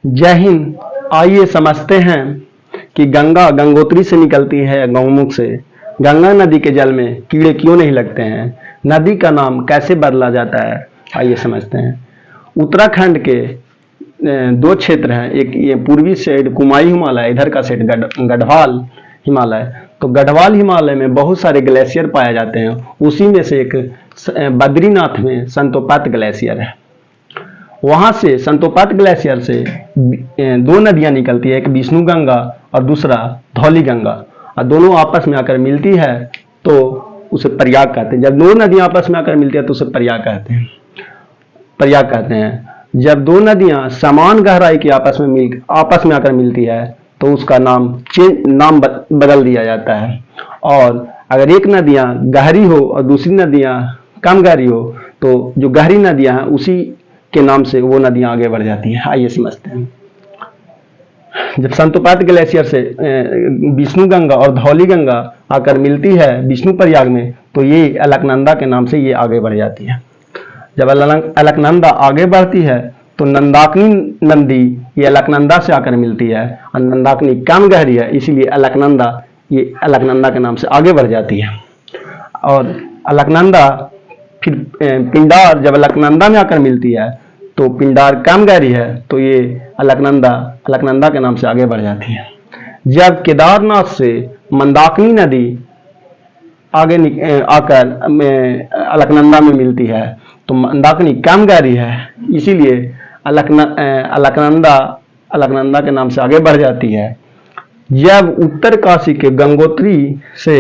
जय हिंद। आइए समझते हैं कि गंगा गंगोत्री से निकलती है गौमुख से। गंगा नदी के जल में कीड़े क्यों नहीं लगते हैं? नदी का नाम कैसे बदला जाता है? आइए समझते हैं। उत्तराखंड के दो क्षेत्र हैं, एक ये पूर्वी साइड कुमाई हिमालय, इधर का साइड गढ़वाल हिमालय। तो गढ़वाल हिमालय में बहुत सारे ग्लेशियर पाए जाते हैं, उसी में से एक बद्रीनाथ में संतोपात ग्लेशियर है। वहां से संतोपात ग्लेशियर से दो नदियां निकलती है, एक विष्णु गंगा और दूसरा धौली गंगा, और दोनों आपस में आकर मिलती है तो उसे प्रयाग कहते हैं। जब दो नदियां आपस में आकर मिलती है तो उसे प्रयाग कहते हैं। जब दो नदियां समान गहराई की आपस में आकर मिलती है तो उसका नाम बदल दिया जाता है। और अगर एक नदियां गहरी हो और दूसरी नदियां कम गहरी हो तो जो गहरी नदियां हैं उसी के नाम से वो नदियां आगे बढ़ जाती हैं। आइए समझते हैं। जब संतोपात ग्लेशियर से विष्णु गंगा और धौली गंगा आकर मिलती है विष्णु प्रयाग में तो ये अलकनंदा के नाम से ये आगे बढ़ जाती है। जब अलकनंदा आगे बढ़ती है तो नंदाकिनी नदी ये अलकनंदा से आकर मिलती है, और नंदाकिनी कम गहरी है इसीलिए अलकनंदा के नाम से आगे बढ़ जाती है। और अलकनंदा फिर पिंडार जब अलकनंदा में आकर मिलती है तो पिंडार कम गहरी है तो ये अलकनंदा के नाम से आगे बढ़ जाती है। जब केदारनाथ से मंदाकिनी नदी आगे आकर अलकनंदा में मिलती है तो मंदाकिनी कम गहरी है इसीलिए अलकनंदा के नाम से आगे बढ़ जाती है। जब उत्तर काशी के गंगोत्री से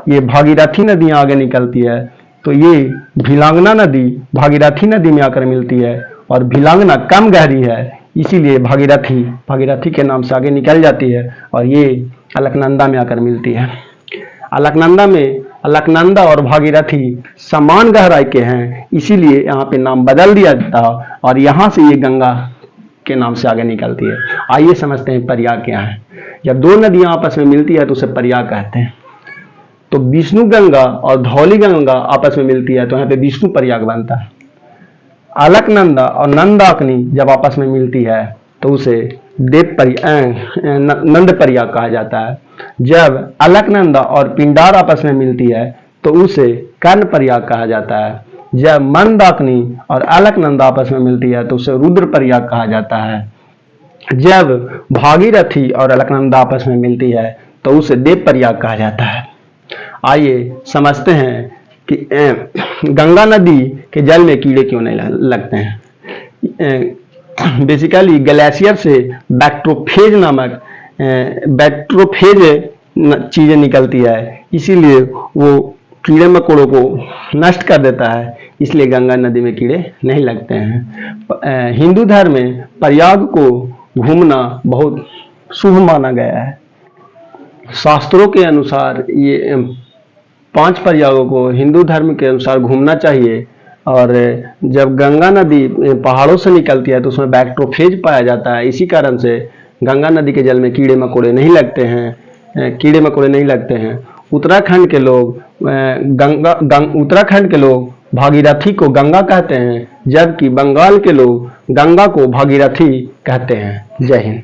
ये भागीरथी नदियां आगे निकलती है तो ये भिलांगना नदी भागीरथी नदी में आकर मिलती है, और भिलांगना कम गहरी है इसीलिए भागीरथी के नाम से आगे निकल जाती है और ये अलकनंदा में आकर मिलती है। अलकनंदा और भागीरथी समान गहराई के हैं इसीलिए यहाँ पे नाम बदल दिया जाता है, और यहाँ से ये गंगा के नाम से आगे निकलती है। आइए समझते हैं प्रयाग क्या है। जब दो नदियां आपस में मिलती है तो उसे प्रयाग कहते हैं। तो विष्णु गंगा और धौली गंगा आपस में मिलती है तो यहाँ पे विष्णु प्रयाग बनता है। अलकनंदा और नंदाकिनी जब आपस में मिलती है तो उसे नंद प्रयाग कहा जाता है। जब अलकनंदा और पिंडार आपस में मिलती है तो उसे कर्ण प्रयाग कहा जाता है। जब मंदाकिनी और अलकनंदा आपस में मिलती है तो उसे रुद्र प्रयाग कहा जाता है। जब भागीरथी और अलकनंदा आपस में मिलती है तो उसे देव प्रयाग कहा जाता है। आइए समझते हैं कि गंगा नदी के जल में कीड़े क्यों नहीं लगते हैं। बेसिकली ग्लेशियर से बैक्टीरियोफेज नामक चीजें निकलती है, इसीलिए वो कीड़े मकोड़ों को नष्ट कर देता है, इसलिए गंगा नदी में कीड़े नहीं लगते हैं। हिंदू धर्म में प्रयाग को घूमना बहुत शुभ माना गया है। शास्त्रों के अनुसार ये 5 प्रयागों को हिंदू धर्म के अनुसार घूमना चाहिए। और जब गंगा नदी पहाड़ों से निकलती है तो उसमें बैक्टीरियोफेज पाया जाता है, इसी कारण से गंगा नदी के जल में कीड़े मकोड़े नहीं लगते हैं। उत्तराखंड के लोग भागीरथी को गंगा कहते हैं, जबकि बंगाल के लोग गंगा को भागीरथी कहते हैं। जय हिंद।